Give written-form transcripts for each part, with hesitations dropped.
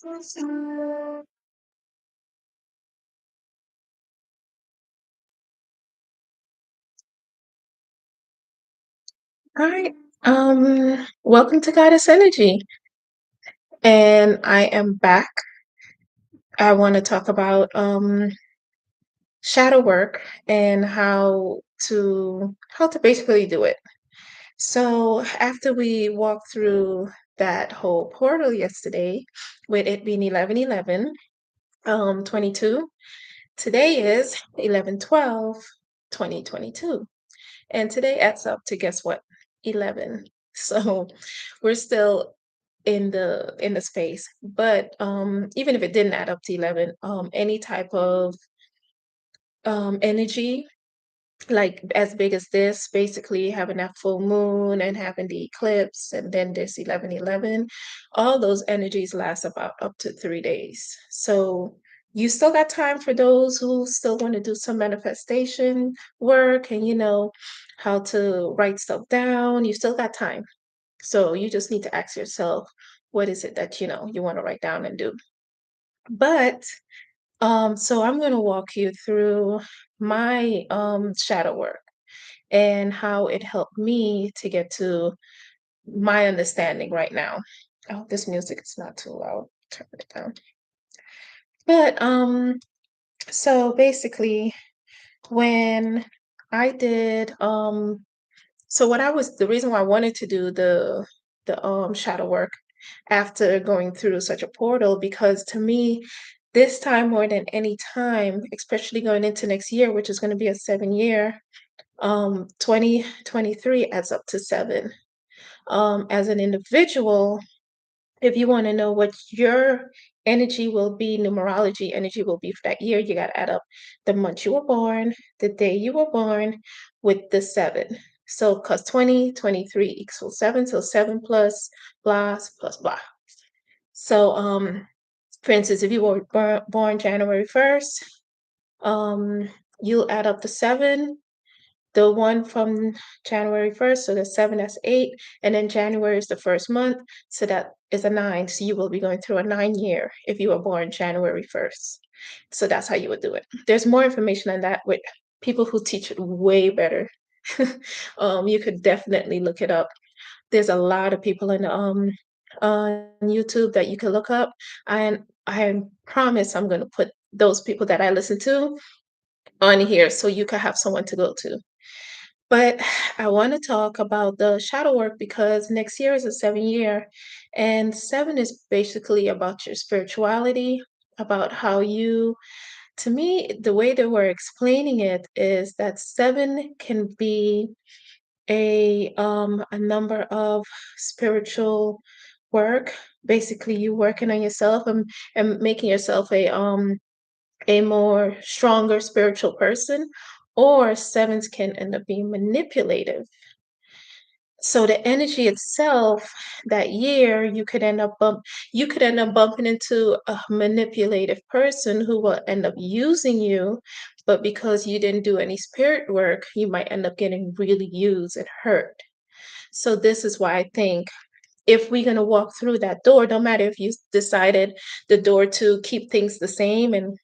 All right. Welcome to Goddess Energy. And I am back. I want to talk about shadow work and how to basically do it. So after we walked through that whole portal yesterday, with it being 11/11, 22, today is 11/12, 2022. And today adds up to guess what? 11. So we're still in the space. But even if it didn't add up to 11, any type of energy like as big as this, basically having that full moon and having the eclipse, and then this 11/11, all those energies last about up to 3 days. So you still got time for those who still want to do some manifestation work and how to write stuff down. You still got time. So you just need to ask yourself, what is it that you want to write down and do? But so I'm going to walk you through my shadow work and how it helped me to get to my understanding right now. Oh, this music is not too loud. Turn it down. But so basically when I did so what I was the reason why I wanted to do the shadow work after going through such a portal, because to me this time more than any time, especially going into next year, which is going to be a 7 year, 2023 adds up to 7. As an individual, if you want to know what your energy will be, numerology energy will be for that year, you got to add up the month you were born, the day you were born, with the 7. So, because 2023 equals 7, so 7 plus blah. So, for instance, if you were born January 1st, um, you'll add up the 7, the one from January 1st, so the 7, that's 8, and then January is the first month, so that is a 9. So you will be going through a 9 year if you were born January 1st. So that's how you would do it. There's more information on that with people who teach it way better. You could definitely look it up. There's a lot of people on YouTube that you can look up, and I promise I'm going to put those people that I listen to on here so you can have someone to go to. But I want to talk about the shadow work because next year is a 7 year, and 7 is basically about your spirituality, about how to me, the way that we're explaining it is that 7 can be a number of spiritual work. Basically, you working on yourself and making yourself a more stronger spiritual person, or sevens can end up being manipulative. So the energy itself that year, you could end up bumping into a manipulative person who will end up using you, but because you didn't do any spirit work, you might end up getting really used and hurt. So this is why I think if we're going to walk through that door, no matter if you decided the door to keep things the same and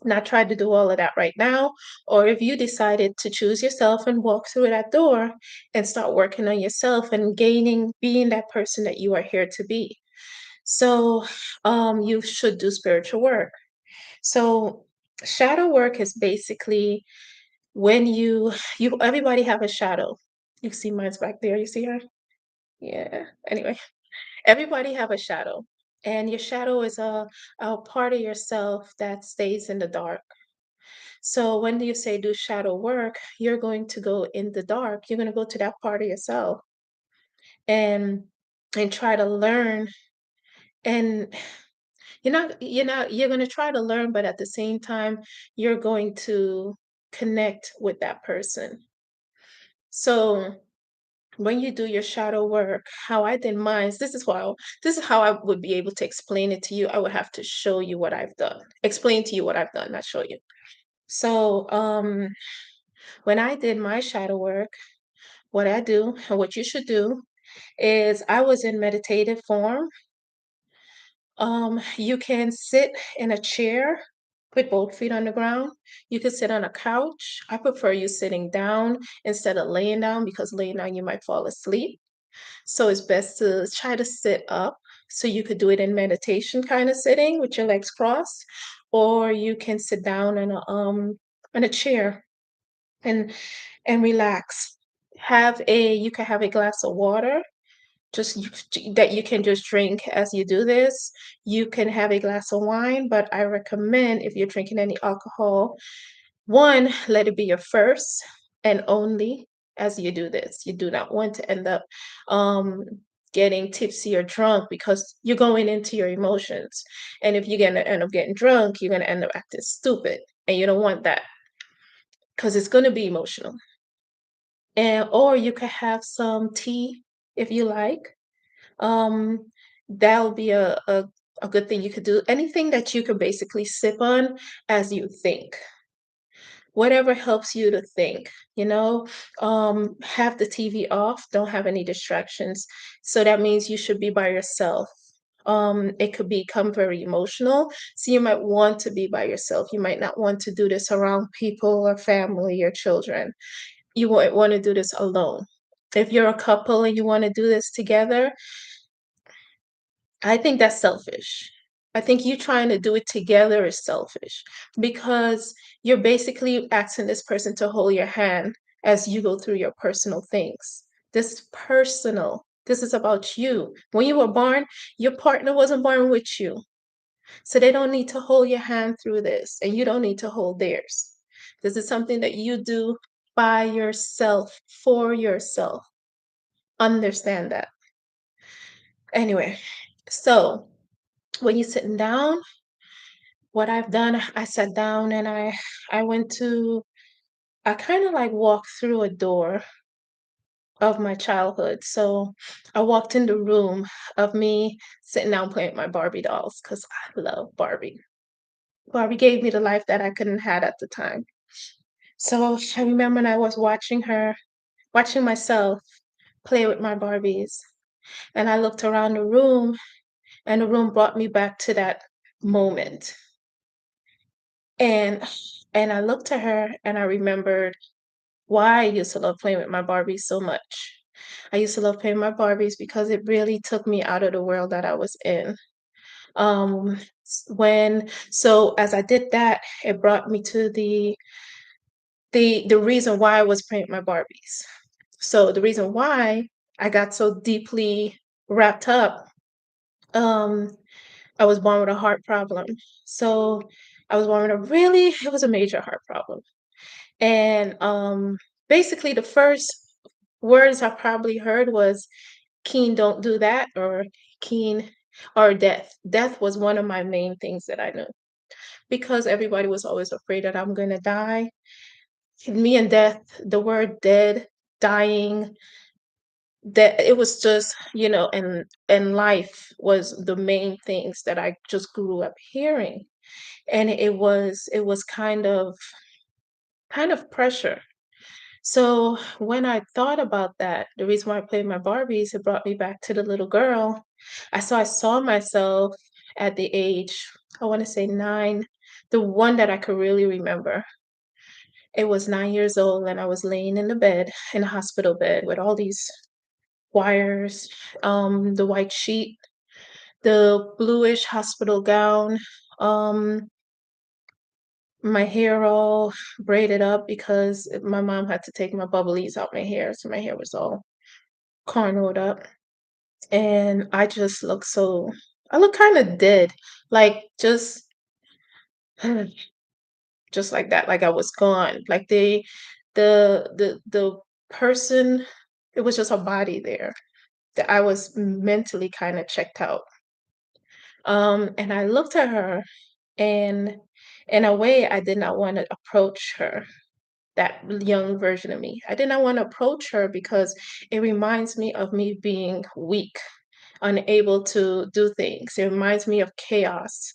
not try to do all of that right now, or if you decided to choose yourself and walk through that door and start working on yourself and being that person that you are here to be. So, you should do spiritual work. So, shadow work is basically when everybody have a shadow. You see mine's back there. You see her? Yeah. Anyway, everybody have a shadow, and your shadow is a part of yourself that stays in the dark. So when you say do shadow work, you're going to go in the dark. You're going to go to that part of yourself and try to learn. And you're going to try to learn, but at the same time, you're going to connect with that person. So when you do your shadow work, how I did mine, this is how I would be able to explain it to you. I would have to show you what I've done. Explain to you what I've done, not show you. So when I did my shadow work, what I do and what you should do is I was in meditative form You can sit in a chair, put both feet on the ground. You could sit on a couch. I prefer you sitting down instead of laying down because laying down you might fall asleep. So it's best to try to sit up. So you could do it in meditation kind of sitting with your legs crossed, or you can sit down in a chair and relax. Have a You can have a glass of water just that you can just drink as you do this. You can have a glass of wine, but I recommend if you're drinking any alcohol, one, let it be your first and only as you do this. You do not want to end up um, getting tipsy or drunk because you're going into your emotions. And if you're going to end up getting drunk, you're going to end up acting stupid. And you don't want that because it's going to be emotional. And or you could have some tea if you like. Um, that'll be a good thing you could do. Anything that you could basically sip on as you think. Whatever helps you to think, have the TV off, don't have any distractions. So that means you should be by yourself. It could become very emotional. So you might want to be by yourself. You might not want to do this around people or family or children. You might want to do this alone. If you're a couple and you want to do this together, I think that's selfish. I think you trying to do it together is selfish because you're basically asking this person to hold your hand as you go through your personal things. This is personal. This is about you. When you were born, your partner wasn't born with you. So they don't need to hold your hand through this, and you don't need to hold theirs. This is something that you do by yourself, for yourself. Understand that. Anyway, so when you're sitting down, what I've done, I sat down and I kind of like walked through a door of my childhood. So I walked in the room of me sitting down playing with my Barbie dolls because I love Barbie. Barbie gave me the life that I couldn't had at the time. So I remember when I was watching myself play with my Barbies, and I looked around the room, and the room brought me back to that moment. And I looked at her and I remembered why I used to love playing with my Barbies so much. I used to love playing with my Barbies because it really took me out of the world that I was in. When so as I did that, it brought me to the reason why I was playing with my Barbies. So the reason why I got so deeply wrapped up, um, I was born with a heart problem. So I was born with it was a major heart problem. And basically, the first words I probably heard was, Keen, don't do that, or Keen, or death. Death was one of my main things that I knew because everybody was always afraid that I'm going to die. Me and death, the word dead, dying, that it was just, and life was the main things that I just grew up hearing. And it was kind of pressure. So when I thought about that, the reason why I played my Barbies, it brought me back to the little girl. I saw myself at the age, I want to say 9, the one that I could really remember. It was 9 years old, and I was laying in the bed, in a hospital bed, with all these wires, the white sheet, the bluish hospital gown, um, my hair all braided up because my mom had to take my bubblies out my hair, so my hair was all cornrowed up, and I look kinda dead, like, just like that, like I was gone, like the person, it was just a body there, that I was mentally kinda checked out, and I looked at her, and in a way, I did not wanna approach her, that young version of me. I did not wanna approach her because it reminds me of me being weak, unable to do things. It reminds me of chaos,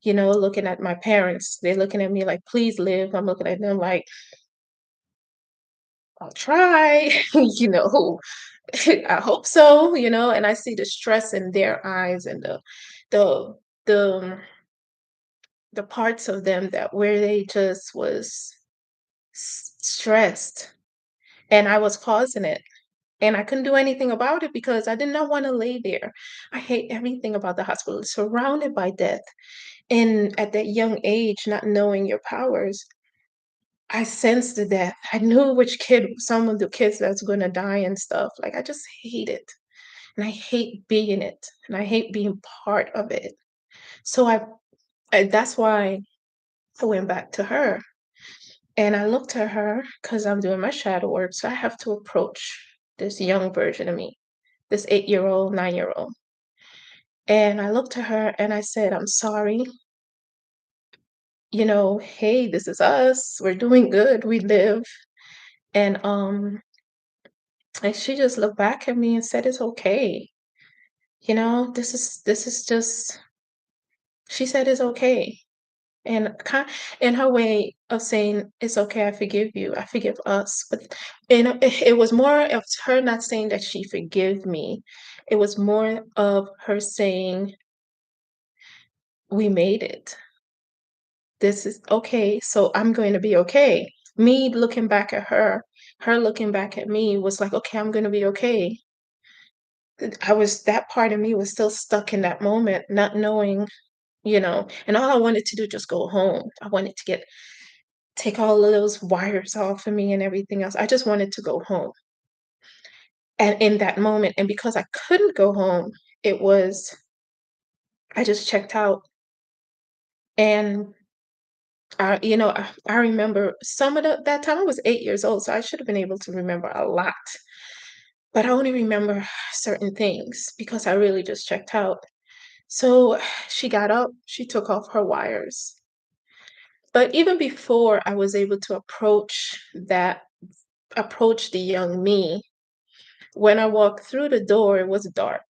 looking at my parents. They're looking at me like, "Please live." I'm looking at them like, "I'll try," you know? I hope so, and I see the stress in their eyes and the the the parts of them that where they just was stressed, and I was causing it. And I couldn't do anything about it because I did not want to lay there. I hate everything about the hospital, surrounded by death. And at that young age, not knowing your powers, I sensed the death. I knew which kid, some of the kids that's gonna die and stuff. Like I just hate it. And I hate being it. And I hate being part of it. So that's why I went back to her. And I looked at her because I'm doing my shadow work. So I have to approach this young version of me, this 8-year old, 9-year old. And I looked at her and I said, I'm sorry. Hey, this is us. We're doing good. We live. And she just looked back at me and said, it's okay. This is just she said it's okay. And in her way of saying it's okay, I forgive you, I forgive us. But it was more of her not saying that she forgive me. It was more of her saying, we made it. This is okay, so I'm going to be okay. Me looking back at her, her looking back at me was like, okay, I'm going to be okay. That part of me was still stuck in that moment, not knowing, and all I wanted to do just go home. I wanted to take all of those wires off of me and everything else. I just wanted to go home. And in that moment, and because I couldn't go home, it was, I just checked out. And I remember some of that time I was 8 years old, so I should have been able to remember a lot. But I only remember certain things because I really just checked out. So she got up, she took off her wires. But even before I was able to approach the young me, when I walked through the door, it was dark.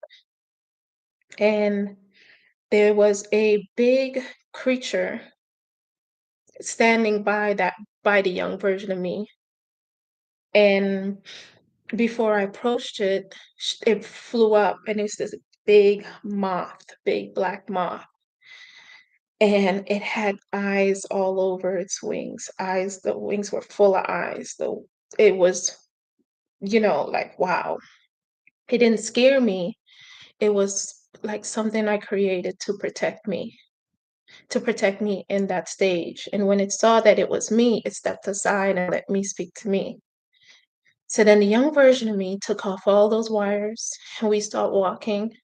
And there was a big creature standing by the young version of me. And before I approached it, it flew up and it's this big moth, big black moth. And it had eyes all over its wings. Eyes, the wings were full of eyes. It was, like, wow. It didn't scare me. It was like something I created to protect me in that stage. And when it saw that it was me, it stepped aside and let me speak to me. So then the young version of me took off all those wires and we start walking.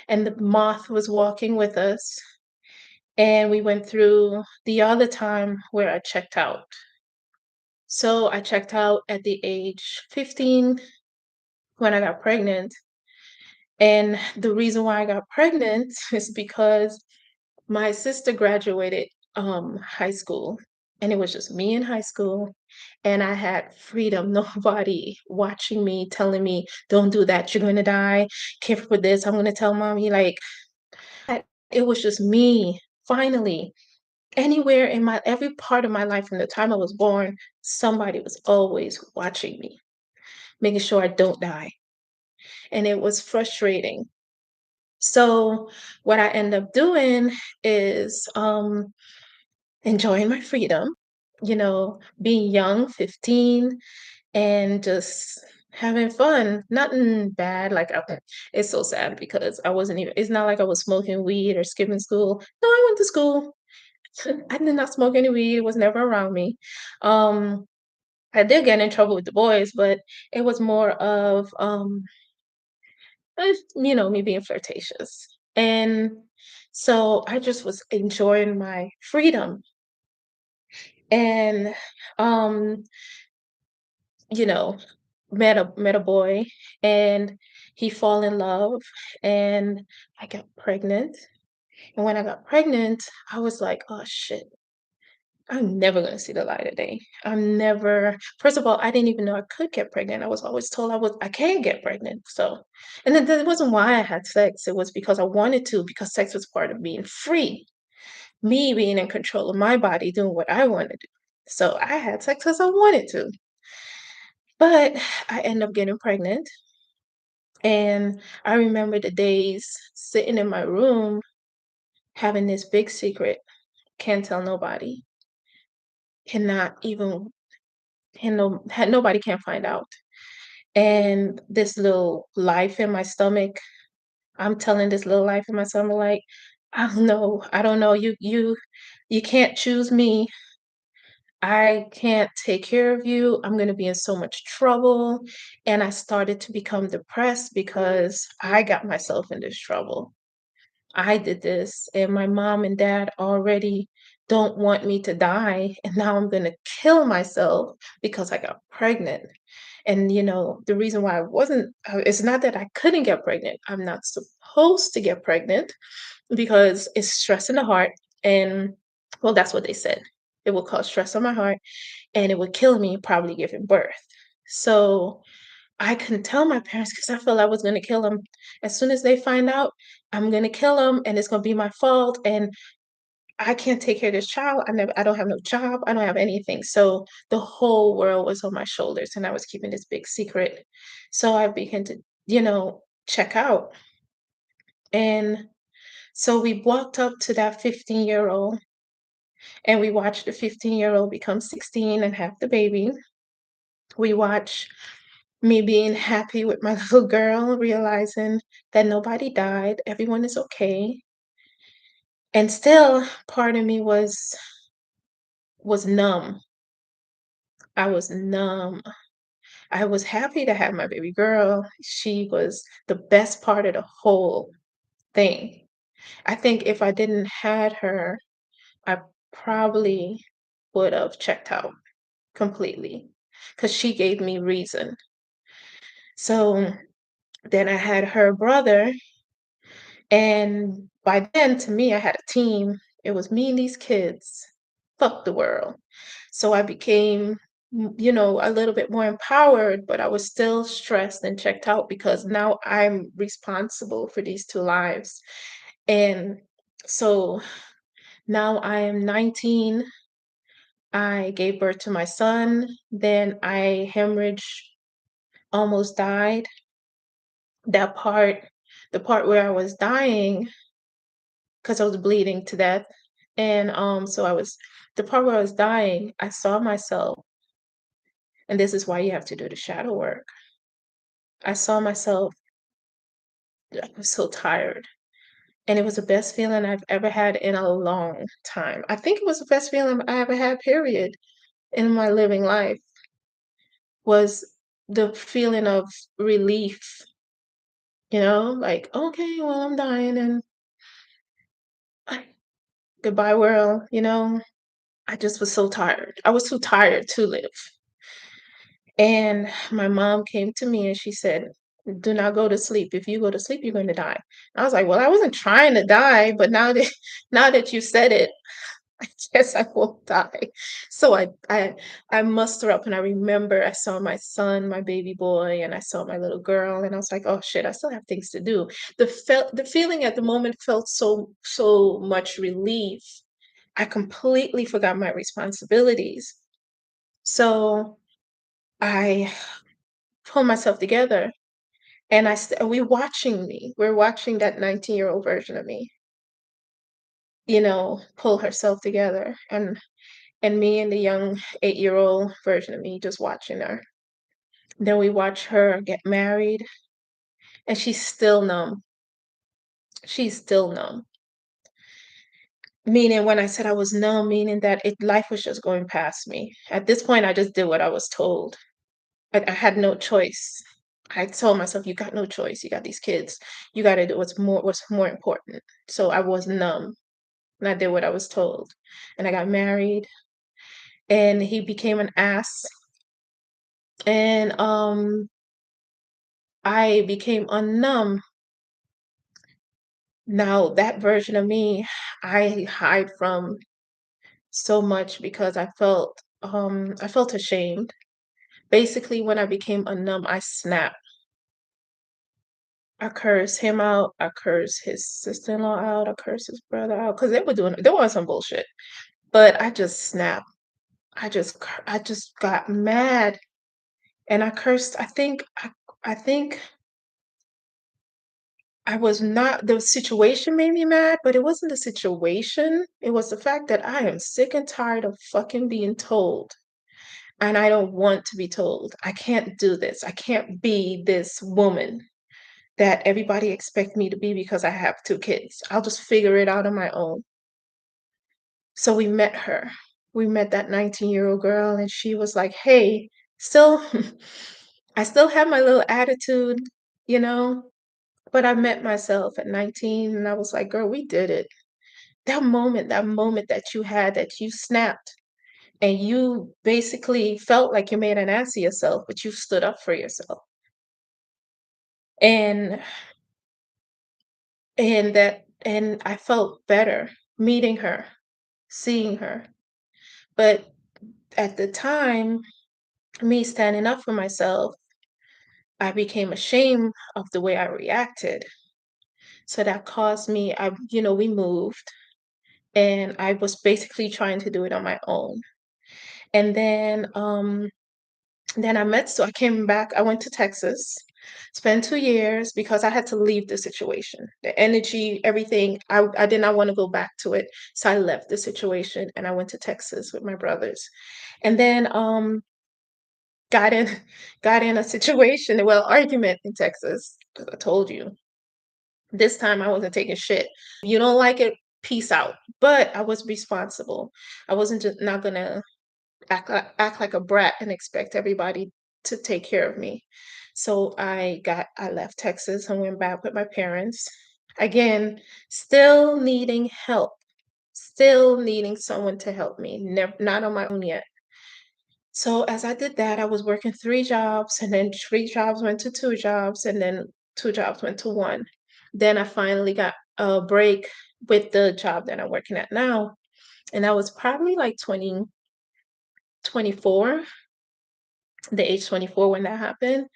And the moth was walking with us. And we went through the other time where I checked out. So I checked out at the age 15 when I got pregnant. And the reason why I got pregnant is because my sister graduated high school, and it was just me in high school, and I had freedom. Nobody watching me, telling me, "Don't do that. You're going to die. Careful with this. I'm going to tell mommy." Like it was just me. Finally, anywhere in my every part of my life from the time I was born, somebody was always watching me, making sure I don't die, and it was frustrating. So what I end up doing is enjoying my freedom, being young, 15, and just having fun. Nothing bad. Like, it's so sad because it's not like I was smoking weed or skipping school. No, I went to school. I did not smoke any weed. It was never around me. Um, I did get in trouble with the boys, but it was more of, me being flirtatious. And so I just was enjoying my freedom. And um you know met a boy, and he fall in love, and I got pregnant. And when I got pregnant, I was like, oh shit, I'm never going to see the light of day. I'm never First of all, I didn't even know I could get pregnant. I was always told I can't get pregnant. So, and then that wasn't why I had sex. It was because I wanted to, because sex was part of being free, me being in control of my body, doing what I wanted to do. So I had sex because I wanted to. But I ended up getting pregnant, And I remember the days sitting in my room having this big secret, can't tell nobody, cannot even and no had nobody can find out. And this little life in my stomach, I'm telling this little life in my stomach like, I don't know, you can't choose me. I can't take care of you. I'm gonna be in so much trouble. And I started to become depressed because I got myself in this trouble. I did this, and my mom and dad already don't want me to die, and now I'm gonna kill myself because I got pregnant. And, the reason why I wasn't it's not that I couldn't get pregnant. I'm not supposed to get pregnant because it's stress in the heart, and well, that's what they said. It will cause stress on my heart, and it would kill me probably giving birth. So I couldn't tell my parents because I felt I was gonna kill them. As soon as they find out, I'm gonna kill them, and it's gonna be my fault, and I can't take care of this child. I don't have no job, I don't have anything. So the whole world was on my shoulders, and I was keeping this big secret. So I began to, check out. And so we walked up to that 15-year-old, and we watched the 15-year-old become 16 and have the baby. We watched me being happy with my little girl, realizing that nobody died, everyone is okay. And still, part of me was numb. I was numb. I was happy to have my baby girl. She was the best part of the whole thing. I think if I didn't had her, I probably would have checked out completely because she gave me reason. So then I had her brother. And by then, to me, I had a team. It was me and these kids. Fuck the world. So I became, a little bit more empowered, but I was still stressed and checked out because now I'm responsible for these two lives. And so now I am 19. I gave birth to my son. Then I hemorrhaged, almost died. That part, the part where I was dying, 'cause I was bleeding to death, and, so I was the part where I was dying, I saw myself, and this is why you have to do the shadow work. I saw myself, I was so tired, and it was the best feeling I've ever had in a long time. I think it was the best feeling I ever had, period, in my living life, was the feeling of relief, like, "Okay, well, I'm dying, and goodbye, world," I just was so tired. I was too tired to live. And my mom came to me and she said, "Do not go to sleep. If you go to sleep, you're going to die." I was like, "Well, I wasn't trying to die, but now that now that you said it, I guess I won't die." So I muster up and I remember I saw my son, my baby boy, and I saw my little girl, and I was like, "Oh shit, I still have things to do." The feeling at the moment felt so much relief. I completely forgot my responsibilities. So I pull myself together, and we're watching that 19-year-old version of me, pull herself together, and me and the young 8-year-old version of me just watching her. Then we watch her get married, and she's still numb. She's still numb. Meaning when I said I was numb, meaning that life was just going past me. At this point, I just did what I was told. I had no choice. I told myself, "You got no choice. You got these kids. You gotta do what's more important." So I was numb, and I did what I was told. And I got married, and he became an ass, and, I became unnumb. Now that version of me, I hide from so much because I felt ashamed. Basically, when I became unnumb, I snapped. I cursed him out, I cursed his sister-in-law out, I cursed his brother out because they were on some bullshit. But I just snapped. I just got mad, and I cursed. I think I was not the situation made me mad, but it wasn't the situation. It was the fact that I am sick and tired of fucking being told, and I don't want to be told. I can't do this. I can't be this woman that everybody expect me to be because I have 2 kids. I'll just figure it out on my own. So we met her. We met that 19-year-old girl, and she was like, "Hey, still I still have my little attitude, you know, but I met myself at 19, and I was like, "Girl, we did it." That moment that you had that you snapped and you basically felt like you made an ass of yourself, but you stood up for yourself. And and I felt better meeting her, seeing her. But at the time, me standing up for myself, I became ashamed of the way I reacted. So that caused me, we moved and I was basically trying to do it on my own. And then I came back, I went to Texas, spent 2 years because I had to leave the situation. The energy, everything, I did not want to go back to it. So I left the situation and I went to Texas with my brothers. And then got in got in a situation, well, argument in Texas, 'cause I told you. This time I wasn't taking shit. You don't like it, peace out. But I was responsible. I wasn't just not gonna act like a brat and expect everybody to take care of me. So I left Texas and went back with my parents. Again, still needing help, still needing someone to help me. Not on my own yet. So as I did that, I was working 3 jobs, and then 3 jobs went to 2 jobs, and then 2 jobs went to one. Then I finally got a break with the job that I'm working at now. And that was probably like 2024, the age 24 when that happened.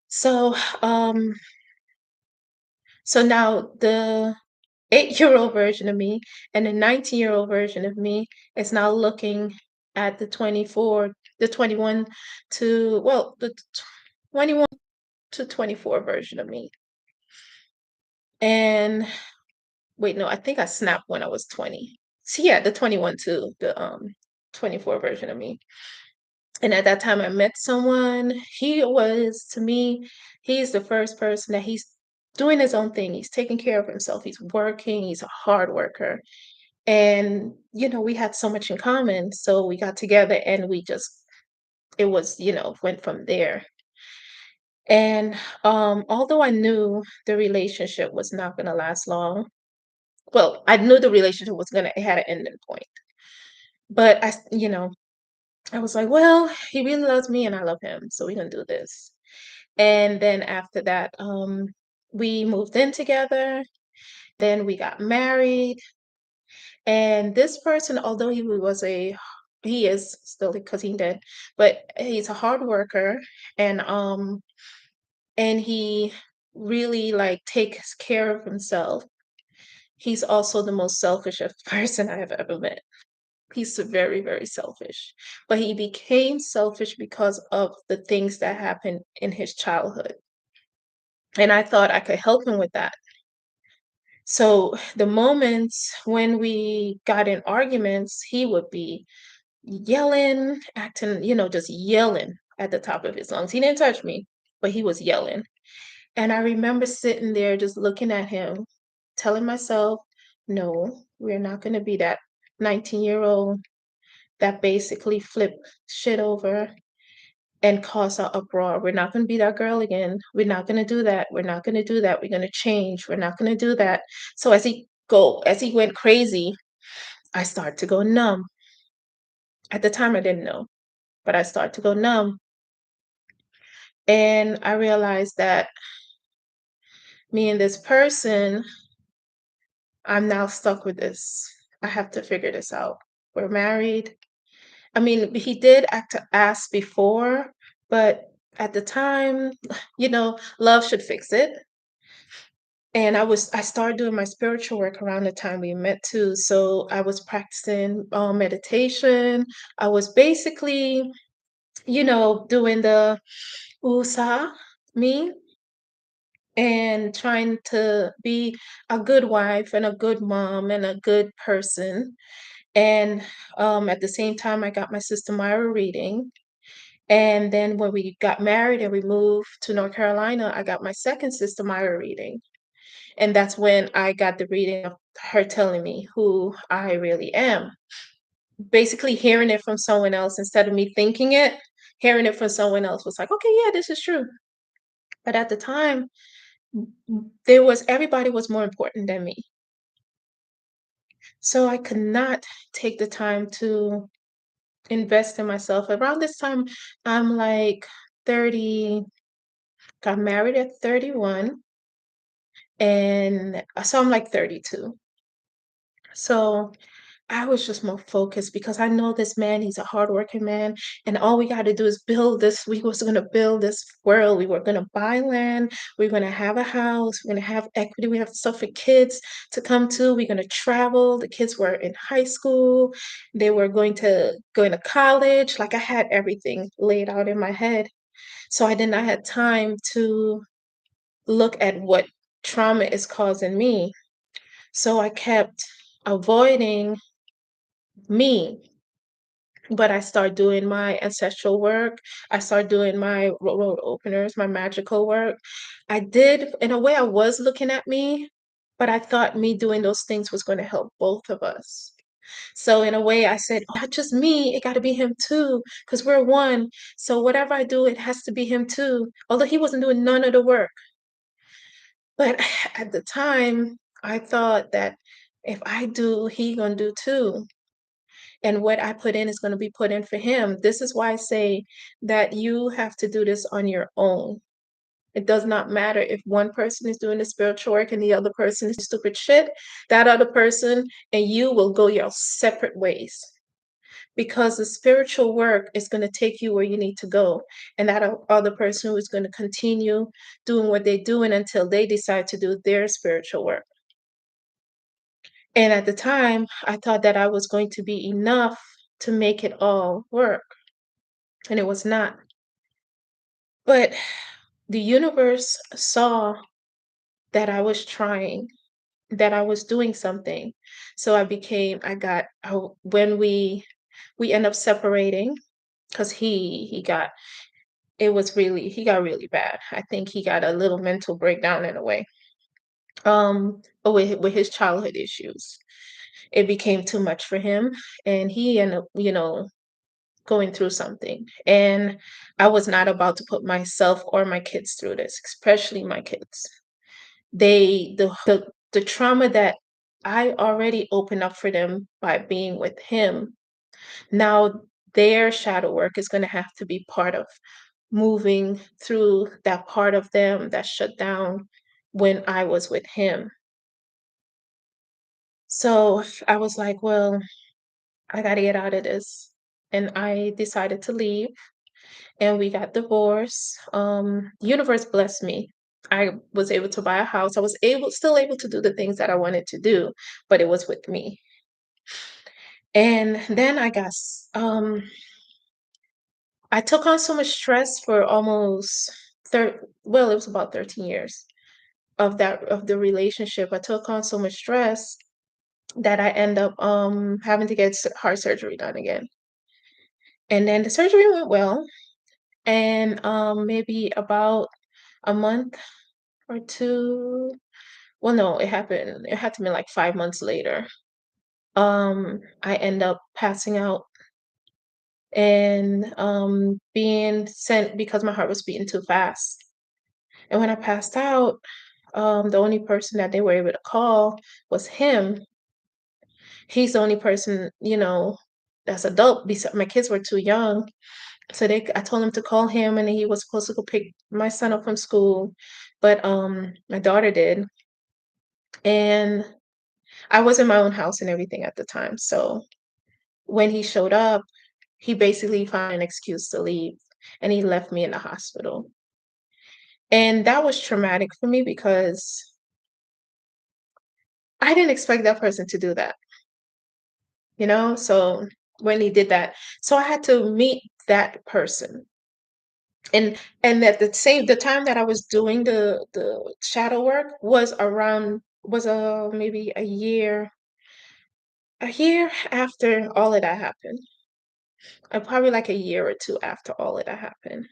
So, um, so now the 8-year-old version of me and the 19-year-old version of me is now looking at the 21 the 21 to 24 version of me. And wait, no, I think I snapped when I was 20. So yeah, the 21 to the 24 version of me. And at that time I met someone, he was to me, he's the first person that he's doing his own thing. He's taking care of himself. He's working, he's a hard worker. And we had so much in common. So we got together and we just it was, went from there. And although I knew the relationship was not gonna last long, well, I knew the relationship was gonna it had an ending point. But I was like, well, he really loves me and I love him, so we're gonna do this. And then after that, we moved in together, then we got married. And this person, although he is still because he did, but he's a hard worker, and he really like takes care of himself. He's also the most selfishest person I have ever met. He's very, very selfish. But he became selfish because of the things that happened in his childhood. And I thought I could help him with that. So the moments when we got in arguments, he would be yelling, acting, just yelling at the top of his lungs. He didn't touch me, but he was yelling. And I remember sitting there just looking at him, telling myself, no, we're not going to be that 19-year-old that basically flipped shit over and cause an uproar. We're not going to be that girl again. We're not going to do that. We're not going to do that. We're going to change. We're not going to do that. So as he went crazy, I started to go numb. At the time, I didn't know, but I started to go numb. And I realized that me and this person, I'm now stuck with this. I have to figure this out. We're married. I mean, he did act to ask before, but at the time, love should fix it. And I started doing my spiritual work around the time we met too. So I was practicing meditation. I was basically, doing the Usa me. and trying to be a good wife and a good mom and a good person. And at the same time, I got my sister Myra reading. And then when we got married and we moved to North Carolina, I got my second sister Myra reading. And that's when I got the reading of her telling me who I really am. Basically, hearing it from someone else instead of me thinking it, hearing it from someone else was like, okay, yeah, this is true. But at the time, there was everybody was more important than me. So I could not take the time to invest in myself. Around this time, I'm like 30, got married at 31, and so I'm like 32. So I was just more focused because I know this man, he's a hardworking man, and all we got to do is build this. We was going to build this world. We were going to buy land. We're going to have a house. We're going to have equity. We have stuff for kids to come to. We're going to travel. The kids were in high school. They were going to go into college. Like I had everything laid out in my head. So I did not have time to look at what trauma is causing me. So I kept avoiding me. But I start doing my ancestral work. I start doing my road openers, my magical work. I did, in a way, I was looking at me, but I thought me doing those things was going to help both of us. So in a way, I said, "Oh, not just me, it got to be him too, because we're one. So whatever I do, it has to be him too." Although he wasn't doing none of the work. But at the time, I thought that if I do, he gonna do too. And what I put in is going to be put in for him. This is why I say that you have to do this on your own. It does not matter if one person is doing the spiritual work and the other person is stupid shit. That other person and you will go your separate ways because the spiritual work is going to take you where you need to go. And that other person is going to continue doing what they're doing until they decide to do their spiritual work. And at the time, I thought that I was going to be enough to make it all work. And it was not. But the universe saw that I was trying, that I was doing something. So when we end up separating, because he got, he got really bad. I think he got a little mental breakdown in a way. But with his childhood issues, it became too much for him, and he ended up, going through something. And I was not about to put myself or my kids through this, especially my kids. The trauma that I already opened up for them by being with him, now their shadow work is going to have to be part of moving through that part of them that shut down when I was with him. So I was like, well, I got to get out of this. And I decided to leave and we got divorced. Universe blessed me. I was able to buy a house. I was still able to do the things that I wanted to do, but it was with me. And then I took on so much stress for almost well, it was about 13 years of the relationship. I took on so much stress that I end up having to get heart surgery done again. And then the surgery went well, and maybe about a month or 2, well, no, it had to be like 5 months later. I end up passing out and, being sent because my heart was beating too fast. And when I passed out, the only person that they were able to call was him. He's the only person, that's adult beside my kids were too young. So I told him to call him, and he was supposed to go pick my son up from school, but, my daughter did. And I was in my own house and everything at the time, so when he showed up, he basically found an excuse to leave, and he left me in the hospital. And that was traumatic for me because I didn't expect that person to do that, you know? So when he did that, so I had to meet that person. And at the time that I was doing the shadow work was around was maybe a year after all of that happened. Probably like a year or two after all of that happened.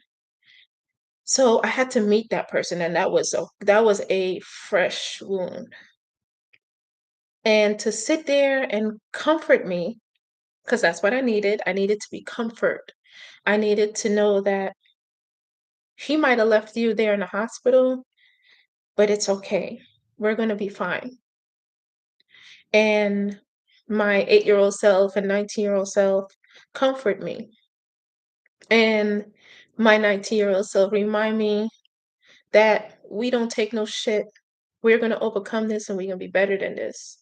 So I had to meet that person, and that was a fresh wound. And to sit there and comfort me, because that's what I needed. I needed to be comfort. I needed to know that he might have left you there in the hospital, but it's okay. We're gonna be fine. And my 8-year-old self and 19-year-old self comfort me. And my 19-year-old self remind me that we don't take no shit. We're gonna overcome this and we're gonna be better than this.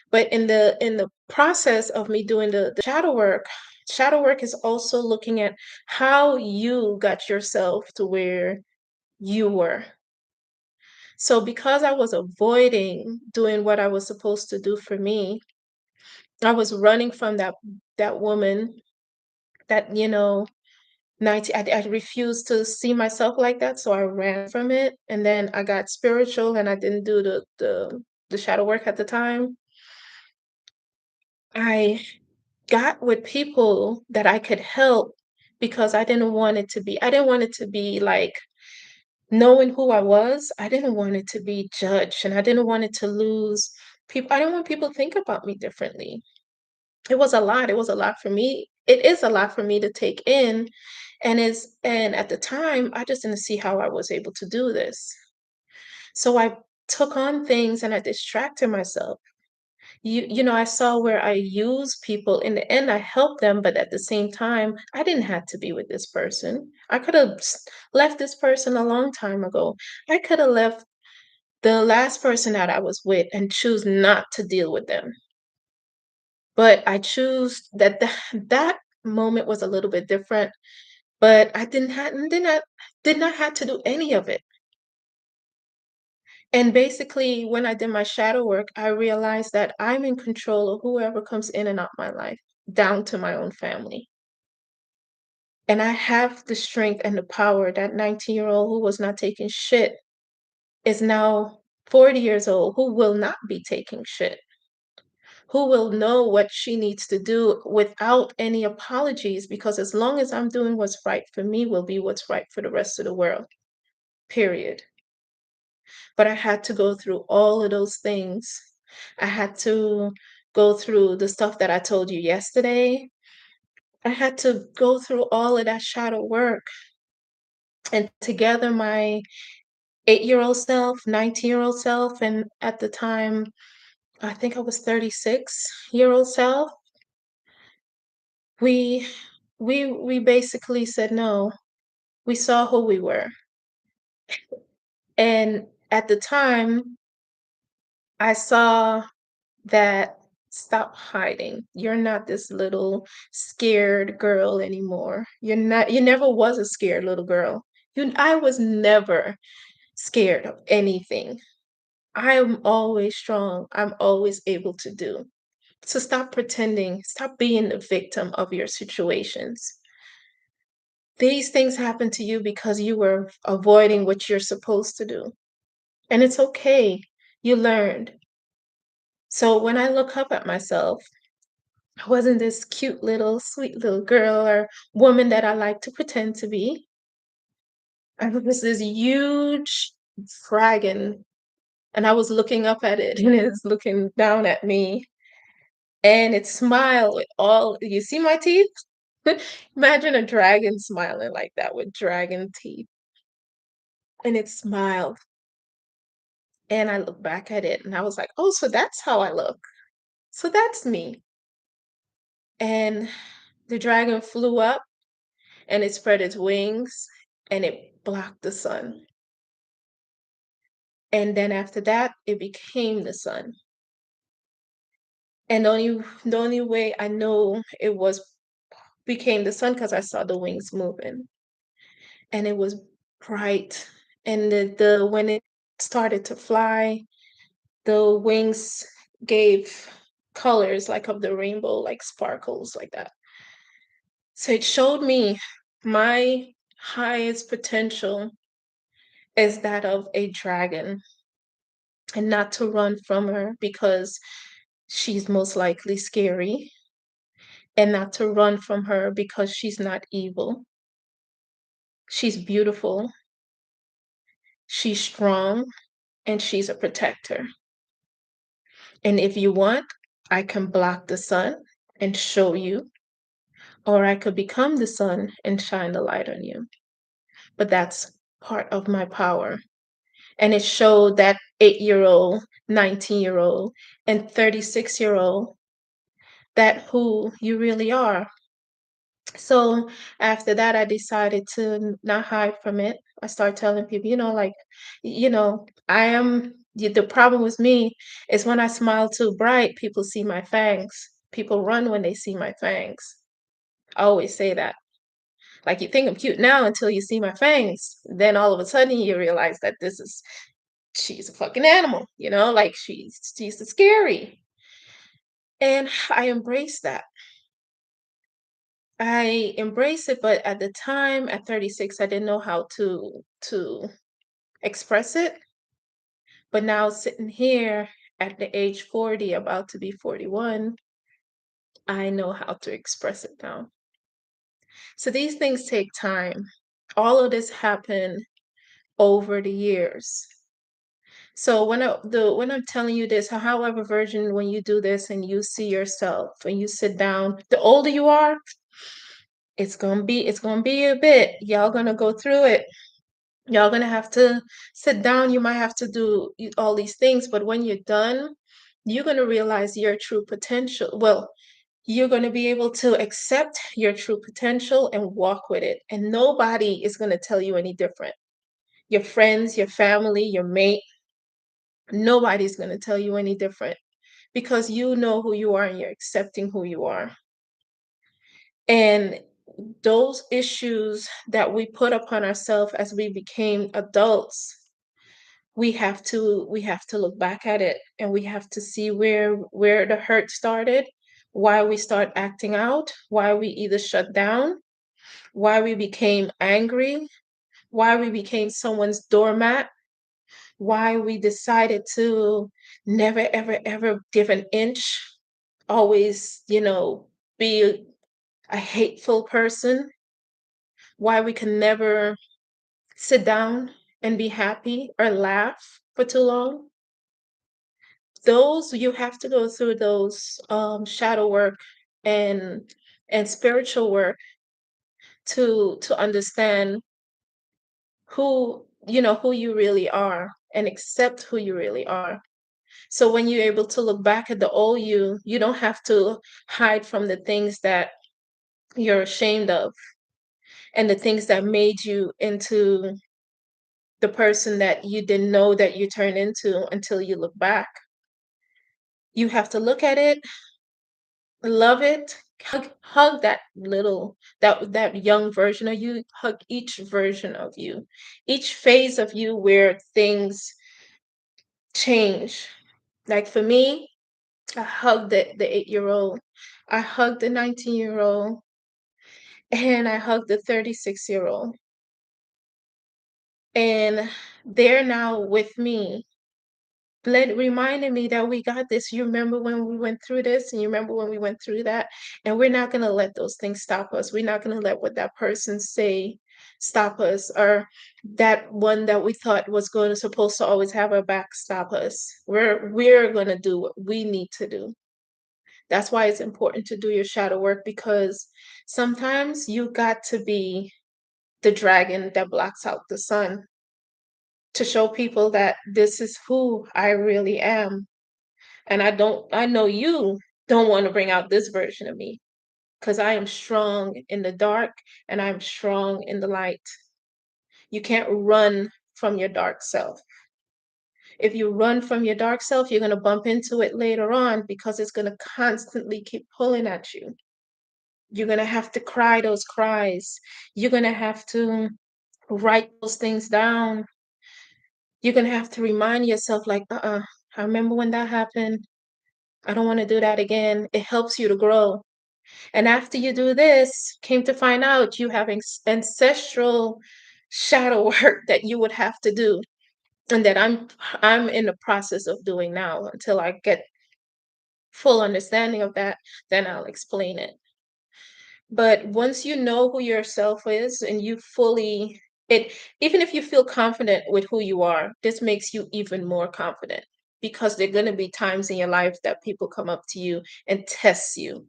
But in the process of me doing the shadow work is also looking at how you got yourself to where you were. So because I was avoiding doing what I was supposed to do for me, I was running from that woman that, 19 I refused to see myself like that, so I ran from it, and then I got spiritual and I didn't do the shadow work at the time. I got with people that I could help because I didn't want it to be like knowing who I was, I didn't want it to be judged and I didn't want it to lose people. I didn't want people to think about me differently. It was a lot. It was a lot for me. It is a lot for me to take in. And at the time, I just didn't see how I was able to do this. So I took on things and I distracted myself. I saw where I use people. In the end, I helped them, but at the same time, I didn't have to be with this person. I could have left this person a long time ago. I could have left the last person that I was with and choose not to deal with them. But I choose that moment was a little bit different, but I did not have to do any of it. And basically, when I did my shadow work, I realized that I'm in control of whoever comes in and out my life, down to my own family. And I have the strength and the power. That 19-year-old who was not taking shit is now 40 years old, who will not be taking shit, who will know what she needs to do without any apologies, because as long as I'm doing what's right for me, will be what's right for the rest of the world, period. But I had to go through all of those things. I had to go through the stuff that I told you yesterday. I had to go through all of that shadow work. And together, my 8-year-old self, 19-year-old self, and at the time, I think I was 36-year-old self, we we basically said no. We saw who we were. And at the time, I saw that stop hiding. You're not this little scared girl anymore. You never was a scared little girl. I was never scared of anything. I am always strong. I'm always able to do. So stop pretending, stop being the victim of your situations. These things happen to you because you were avoiding what you're supposed to do. And it's okay. You learned. So when I look up at myself, I wasn't this cute little sweet little girl or woman that I like to pretend to be. I was this huge dragon, and I was looking up at it, and it's looking down at me, and it smiled with all you see my teeth? Imagine a dragon smiling like that with dragon teeth, and it smiled, and I looked back at it, and I was like, "Oh, so that's how I look. So that's me." And the dragon flew up, and it spread its wings, and it blocked the sun. And then after that, it became the sun. And the only way I know it was became the sun because I saw the wings moving, and it was bright. And the when it started to fly, the wings gave colors like of the rainbow, like sparkles like that. So it showed me my highest potential is that of a dragon, and not to run from her because she's most likely scary, and not to run from her because she's not evil. She's beautiful, she's strong, and she's a protector. And if you want, I can block the sun and show you, or I could become the sun and shine the light on you. But that's part of my power. And it showed that 8-year old, 19-year old, and 36-year old that who you really are. So after that, I decided to not hide from it. I started telling people, like, I am. The problem with me is when I smile too bright, people see my fangs. People run when they see my fangs. I always say that. Like, you think I'm cute now until you see my fangs. Then all of a sudden you realize that she's a fucking animal, like she's scary. And I embrace that. I embrace it, but at the time, at 36, I didn't know how to express it. But now sitting here at the age 40, about to be 41, I know how to express it now. So these things take time. All of this happened over the years. So when I'm telling you this, however version, when you do this and you see yourself and you sit down, the older you are, it's gonna be a bit. Y'all gonna go through it. Y'all gonna have to sit down. You might have to do all these things, but when you're done, you're gonna realize your true potential. Well, you're gonna be able to accept your true potential and walk with it. And nobody is gonna tell you any different. Your friends, your family, your mate, nobody's gonna tell you any different because you know who you are and you're accepting who you are. And those issues that we put upon ourselves as we became adults, we have to look back at it, and we have to see where the hurt started, why we start acting out, why we either shut down, why we became angry, why we became someone's doormat, why we decided to never ever ever give an inch, always, be a hateful person, why we can never sit down and be happy or laugh for too long. Those you have to go through those shadow work and spiritual work to understand who you really are and accept who you really are. So when you're able to look back at the old you, you don't have to hide from the things that you're ashamed of and the things that made you into the person that you didn't know that you turned into until you look back. You have to look at it, love it, hug that young version of you, hug each version of you, each phase of you where things change. Like for me, I hugged the 8-year old, I hugged the 19-year old, and I hugged the 36-year old. And they're now with me, reminding me that we got this. You remember when we went through this, and you remember when we went through that, and we're not going to let those things stop us. We're not going to let what that person say stop us, or that one that we thought was going to supposed to always have our back stop us. We're going to do what we need to do. That's why it's important to do your shadow work, because sometimes you got to be the dragon that blocks out the sun to show people that this is who I really am. And I know you don't want to bring out this version of me, because I am strong in the dark and I'm strong in the light. You can't run from your dark self. If you run from your dark self, you're going to bump into it later on because it's going to constantly keep pulling at you. You're going to have to cry those cries. You're going to have to write those things down. You're going to have to remind yourself, like, I remember when that happened. I don't want to do that again. It helps you to grow. And after you do this, came to find out you have ancestral shadow work that you would have to do, and that I'm in the process of doing now. Until I get full understanding of that, then I'll explain it. But once you know who yourself is and you fully it even if you feel confident with who you are, this makes you even more confident, because there're going to be times in your life that people come up to you and test you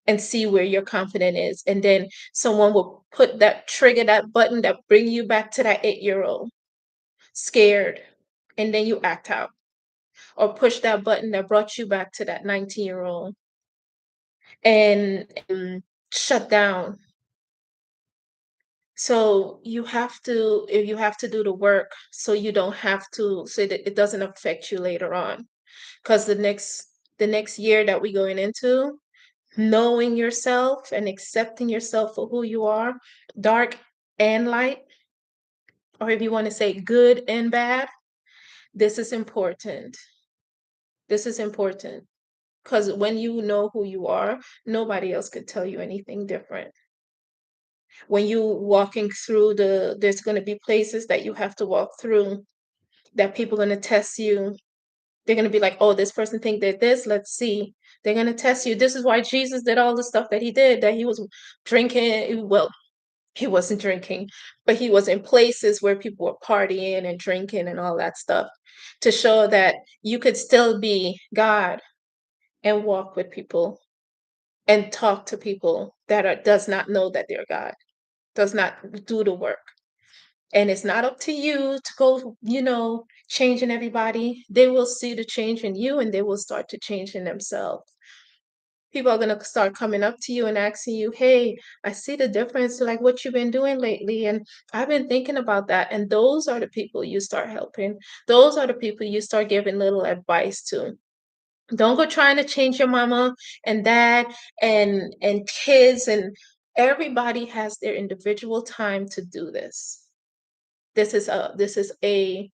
and see where your confidence is, and then someone will put that trigger, that button that bring you back to that 8-year-old scared, and then you act out, or push that button that brought you back to that 19-year-old and shut down. So you have to do the work so you don't have to, so that it doesn't affect you later on. Because the next year that we're going into, knowing yourself and accepting yourself for who you are, dark and light, or if you want to say good and bad, this is important. This is important. Because when you know who you are, nobody else could tell you anything different. When you walking through there's going to be places that you have to walk through that people going to test you. They're going to be like, oh, this person think they're this, let's see. They're going to test you. This is why Jesus did all the stuff that he did, that he was drinking. Well, he wasn't drinking, but he was in places where people were partying and drinking and all that stuff, to show that you could still be God and walk with people and talk to people that does not know that they're God, does not do the work. And it's not up to you to go, changing everybody. They will see the change in you and they will start to change in themselves. People are going to start coming up to you and asking you, hey, I see the difference, like what you've been doing lately. And I've been thinking about that. And those are the people you start helping. Those are the people you start giving little advice to. Don't go trying to change your mama and dad and kids, and everybody has their individual time to do this. This is a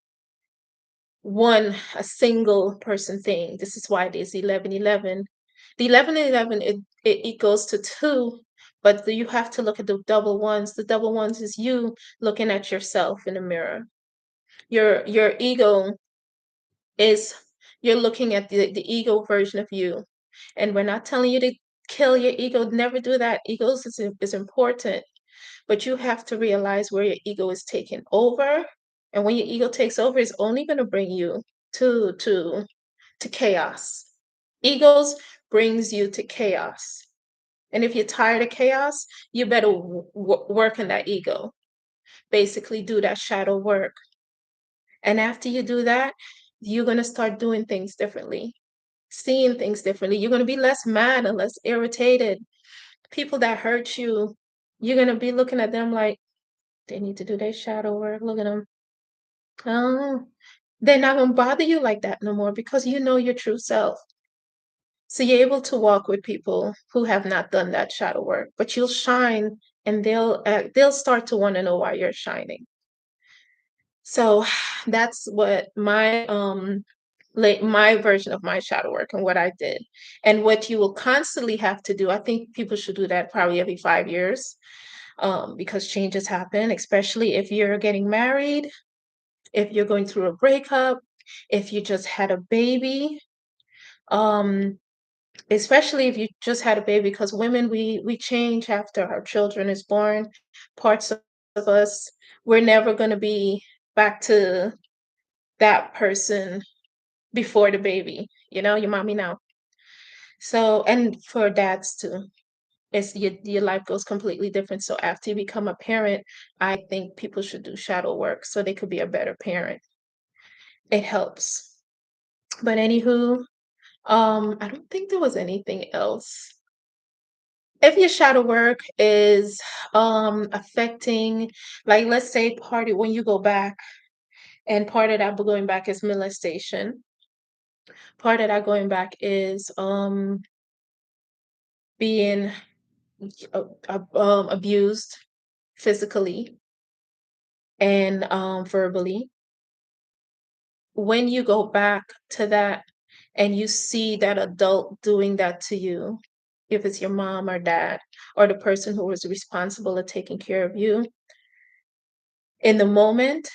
single person thing. This is why there's 11:11. The 11:11, it goes to two, but you have to look at the double ones. The double ones is you looking at yourself in the mirror. Your ego is, you're looking at the ego version of you. And we're not telling you to kill your ego. Never do that. Egos is important, but you have to realize where your ego is taking over. And when your ego takes over, it's only going to bring you to to to chaos. Egos brings you to chaos. And if you're tired of chaos, you better work on that ego. Basically, do that shadow work. And after you do that, you're going to start doing things differently, seeing things differently. You're going to be less mad and less irritated. People that hurt you, you're going to be looking at them like they need to do their shadow work. Look at them. Oh, they're not going to bother you like that no more, because you know your true self. So you're able to walk with people who have not done that shadow work, but you'll shine, and they'll start to want to know why you're shining. So that's what my version of my shadow work and what I did. And what you will constantly have to do, I think people should do that probably every 5 years, because changes happen, especially if you're getting married, if you're going through a breakup, if you just had a baby, um, especially if you just had a baby, because women, we change after our children is born. Parts of us, we're never going to be back to that person before the baby, your mommy now. So, and for dads too, it's your life goes completely different. So after you become a parent, I think people should do shadow work so they could be a better parent. It helps. But anywho, I don't think there was anything else. If your shadow work is affecting, like, let's say part of when you go back, and part of that going back is molestation. Part of that going back is being abused physically and verbally. When you go back to that and you see that adult doing that to you, if it's your mom or dad or the person who was responsible of taking care of you, in the moment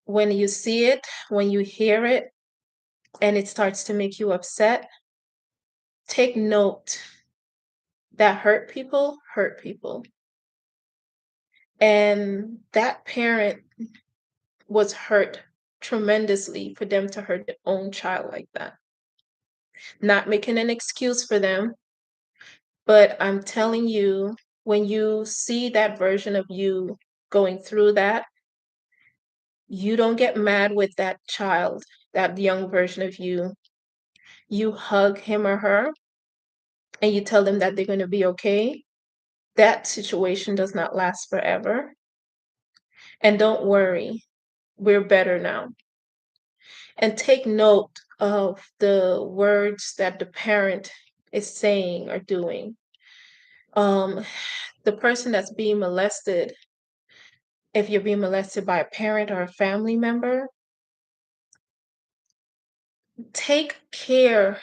when you see it, when you hear it, and it starts to make you upset, take note that hurt people. And that parent was hurt tremendously for them to hurt their own child like that. Not making an excuse for them, but I'm telling you, when you see that version of you going through that, you don't get mad with that child, that young version of you. You hug him or her and you tell them that they're going to be okay. That situation does not last forever. And don't worry, we're better now. And take note of the words that the parent is saying or doing. Um, the person that's being molested, if you're being molested by a parent or a family member, take care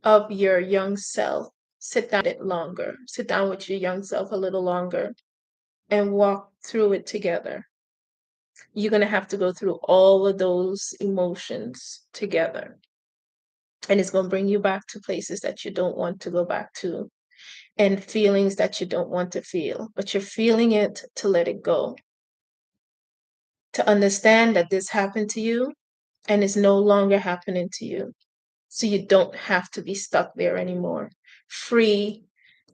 of your young self. Sit down it longer. Sit down with your young self a little longer and walk through it together. You're going to have to go through all of those emotions together. And it's going to bring you back to places that you don't want to go back to and feelings that you don't want to feel, but you're feeling it to let it go, to understand that this happened to you and it's no longer happening to you. So you don't have to be stuck there anymore. Free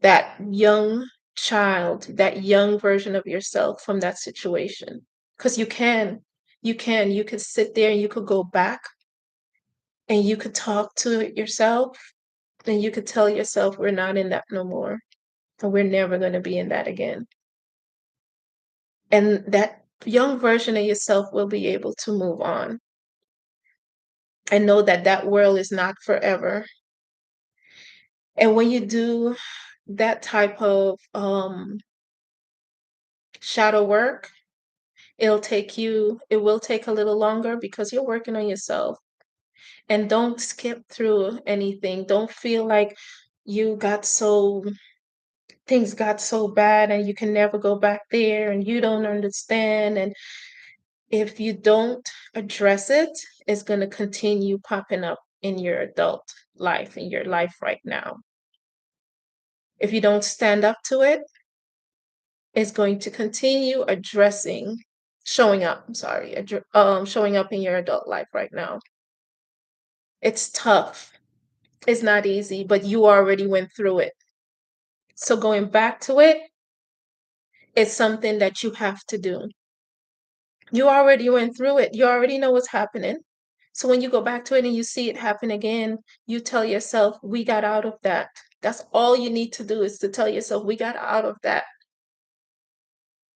that young child, that young version of yourself from that situation. Because you could sit there and you could go back and you could talk to it yourself and you could tell yourself, we're not in that no more. And we're never going to be in that again. And that young version of yourself will be able to move on and know that that world is not forever. And when you do that type of shadow work, it will take a little longer because you're working on yourself. And don't skip through anything. Don't feel like you got so things got so bad and you can never go back there and you don't understand. And if you don't address it, it's going to continue popping up in your adult life, in your life right now. If you don't stand up to it, it's going to continue showing up in your adult life right now. It's tough. It's not easy, but you already went through it. So going back to it is something that you have to do. You already went through it. You already know what's happening. So when you go back to it and you see it happen again, you tell yourself, we got out of that. That's all you need to do is to tell yourself, we got out of that.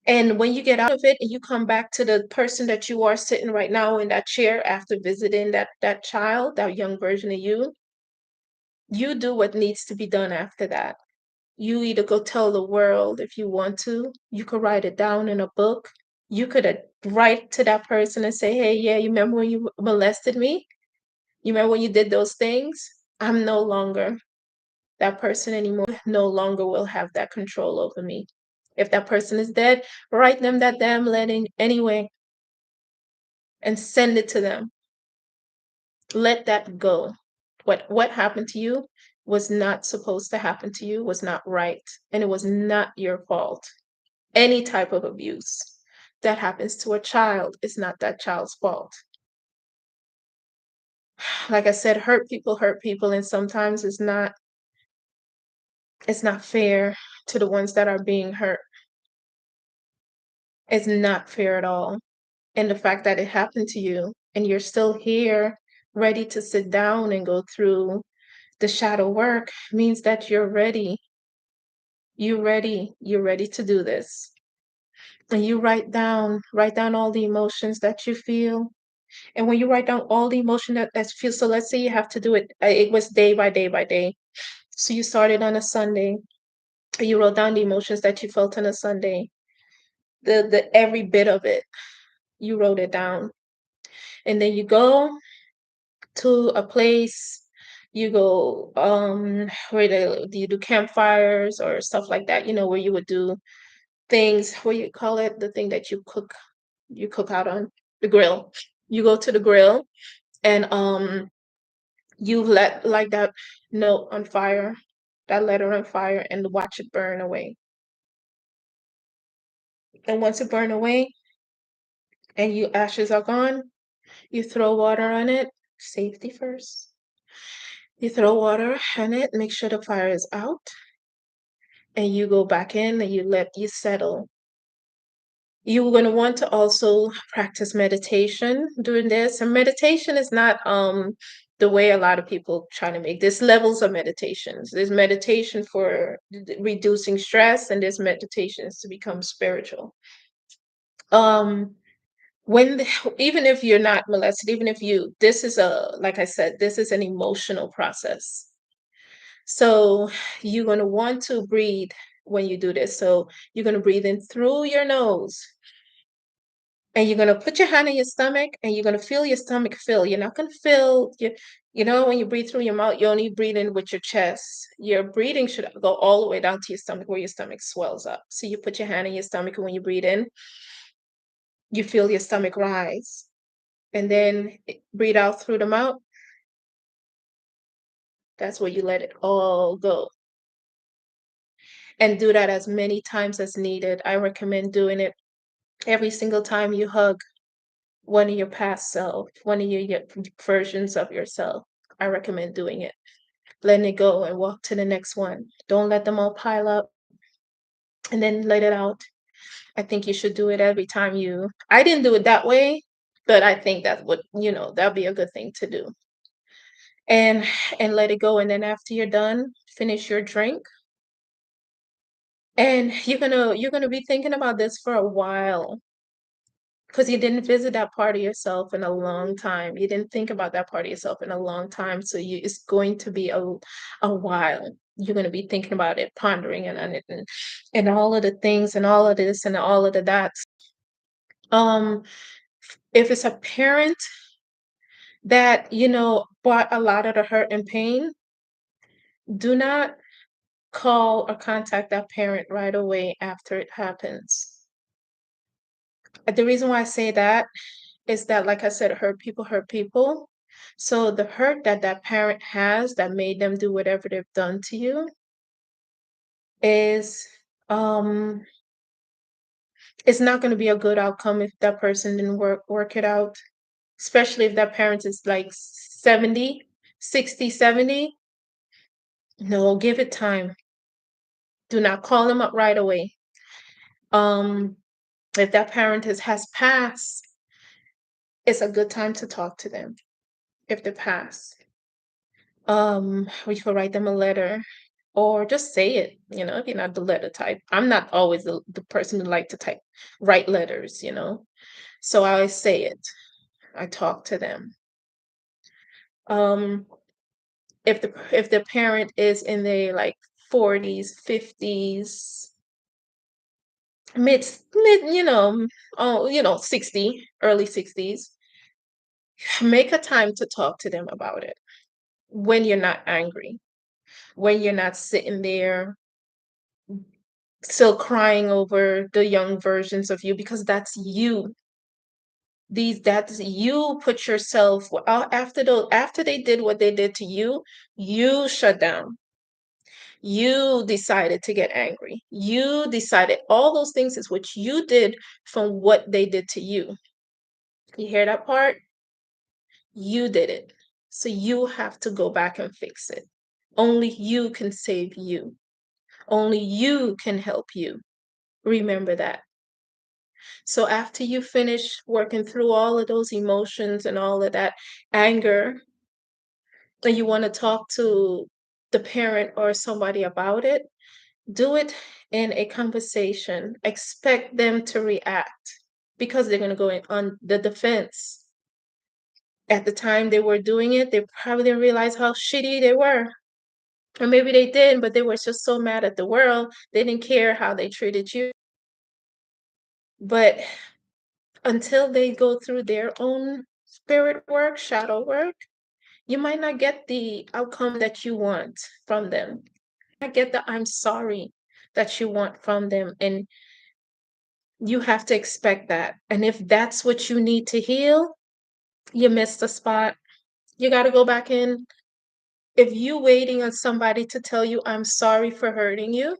And when you get out of it and you come back to the person that you are sitting right now in that chair after visiting that child, that young version of you do what needs to be done after that. You either go tell the world if you want to, you could write it down in a book. You could write to that person and say, hey, yeah, you remember when you molested me? You remember when you did those things? I'm no longer that person anymore. No longer will have that control over me. If that person is dead, write them that damn letter anyway and send it to them. Let that go. What happened to you was not supposed to happen to you, was not right, and it was not your fault. Any type of abuse that happens to a child is not that child's fault. Like I said, hurt people, and sometimes it's not fair to the ones that are being hurt. It's not fair at all. And the fact that it happened to you and you're still here ready to sit down and go through the shadow work means that you're ready. You're ready to do this. And you write down all the emotions that you feel. And when you write down all the emotion that you feel, so let's say you have to do it, it was day by day by day. So you started on a Sunday, you wrote down the emotions that you felt on a Sunday, the every bit of it, you wrote it down. And then you go to a place, You go, where you do campfires or stuff like that, where you would do things, what you call it, the thing that you cook out on the grill. You go to the grill and you let like that note on fire, that letter on fire, and watch it burn away. And once it burn away and you ashes are gone, you throw water on it. Safety first. You throw water on it, make sure the fire is out, and you go back in and you let you settle. You're going to want to also practice meditation during this. And meditation is not the way a lot of people try to make. There's levels of meditations. There's meditation for reducing stress, and there's meditations to become spiritual. Um, even if you're not molested, even if this is like I said, this is an emotional process. So you're going to want to breathe when you do this. So you're going to breathe in through your nose, and you're going to put your hand on your stomach, and you're going to feel your stomach fill. You're not going to feel when you breathe through your mouth, you only breathe in with your chest. Your breathing should go all the way down to your stomach, where your stomach swells up. So you put your hand on your stomach, and when you breathe in, you feel your stomach rise. And then breathe out through the mouth. That's where you let it all go. And do that as many times as needed. I recommend doing it every single time you hug one of your past self, one of your versions of yourself. I recommend doing it. Letting it go and walk to the next one. Don't let them all pile up and then let it out. I think you should do it every time I didn't do it that way, but I think that that'd be a good thing to do. And let it go. And then after you're done, finish your drink. And you're gonna be thinking about this for a while, because you didn't visit that part of yourself in a long time. You didn't think about that part of yourself in a long time. So it's going to be a while. You're going to be thinking about it, pondering and it, and all of the things and all of this and all of the that. Um, if it's a parent that, brought a lot of the hurt and pain, do not call or contact that parent right away after it happens. The reason why I say that is that, like I said, hurt people hurt people. So the hurt that that parent has that made them do whatever they've done to you is um it's not going to be a good outcome if that person didn't work it out, especially if that parent is like 70, 60, 70. No, give it time. Do not call them up right away. Um if that parent has passed, it's a good time to talk to them if they pass. We could write them a letter or just say it, if you're not the letter type. I'm not always the person who like to write letters. So I always say it. I talk to them. Um, if the parent is in their like 40s, 50s, mid, 60, early 60s, make a time to talk to them about it when you're not angry, when you're not sitting there still crying over the young versions of you, because that's you. That's you put yourself after they did what they did to you. You shut down. You decided to get angry. You decided all those things is what you did from what they did to you. You hear that part? You did it. So you have to go back and fix it. Only you can save you. Only you can help you. Remember that. So after you finish working through all of those emotions and all of that anger, and you want to talk to the parent or somebody about it, do it in a conversation. Expect them to react, because they're going to go on the defense. At the time they were doing it, they probably didn't realize how shitty they were. Or maybe they did, but they were just so mad at the world, they didn't care how they treated you. But until they go through their own spirit work, shadow work, You might not get the outcome that you want from them. I get the I'm sorry that you want from them. And you have to expect that. And if that's what you need to heal, you missed the spot. You got to go back in. If you waiting on somebody to tell you I'm sorry for hurting you,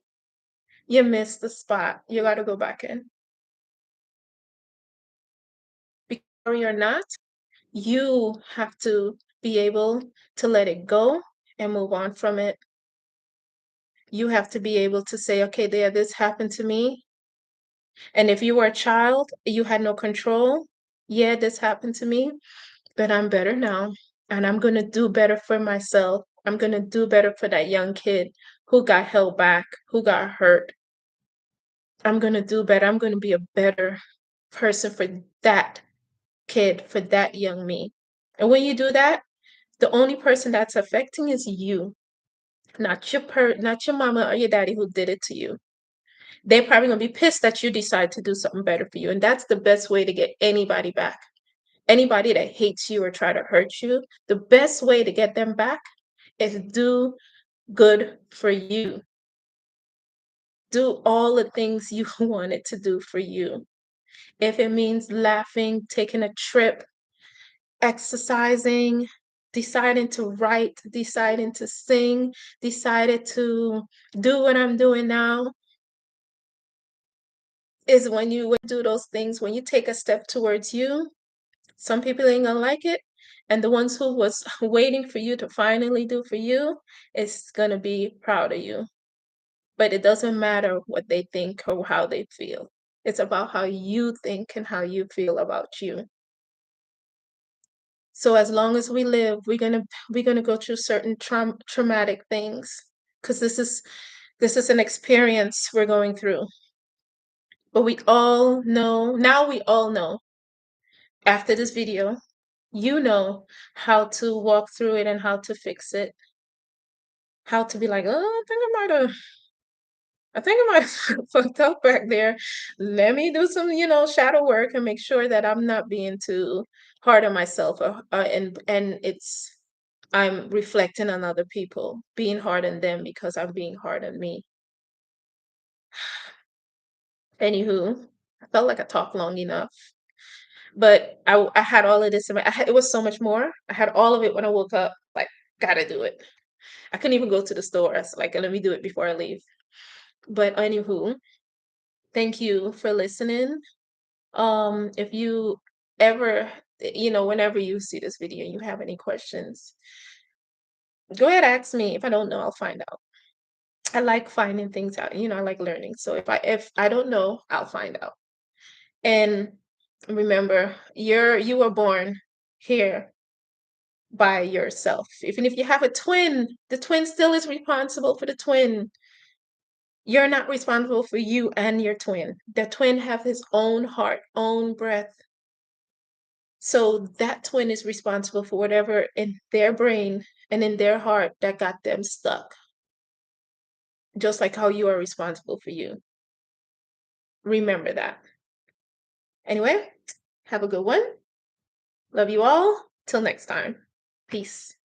you missed the spot. You got to go back in. Because sorry or not, you have to be able to let it go and move on from it. You have to be able to say, okay, there, this happened to me. And if you were a child, you had no control. Yeah, this happened to me, but I'm better now. And I'm going to do better for myself. I'm going to do better for that young kid who got held back, who got hurt. I'm going to do better. I'm going to be a better person for that kid, for that young me. And when you do that, the only person that's affecting is you, not your mama or your daddy who did it to you. They're probably gonna be pissed that you decide to do something better for you. And that's the best way to get anybody back. Anybody that hates you or try to hurt you, the best way to get them back is do good for you. Do all the things you wanted to do for you. If it means laughing, taking a trip, exercising, deciding to write, deciding to sing, decided to do what I'm doing now, is when you would do those things, when you take a step towards you, some people ain't gonna like it. And the ones who was waiting for you to finally do for you is gonna be proud of you. But it doesn't matter what they think or how they feel. It's about how you think and how you feel about you. So as long as we live, we're gonna go through certain traumatic things because this is an experience we're going through. But we all know now. We all know after this video, you know how to walk through it and how to fix it. How to be like, oh, I think I might have fucked up back there. Let me do some, shadow work and make sure that I'm not being too hard on myself, and I'm reflecting on other people, being hard on them because I'm being hard on me. Anywho, I felt like I talked long enough, but I had all of this in it was so much more. I had all of it when I woke up. Like, gotta do it. I couldn't even go to the store. I was like, let me do it before I leave. But anywho, thank you for listening. If you ever, whenever you see this video and you have any questions, go ahead, ask me. If I don't know, I'll find out. I like finding things out. I like learning. So if I don't know, I'll find out. And remember, you were born here by yourself. Even if you have a twin, the twin still is responsible for the twin. You're not responsible for you and your twin. The twin have his own heart, own breath. So that twin is responsible for whatever in their brain and in their heart that got them stuck. Just like how you are responsible for you. Remember that. Anyway, have a good one. Love you all. Till next time. Peace.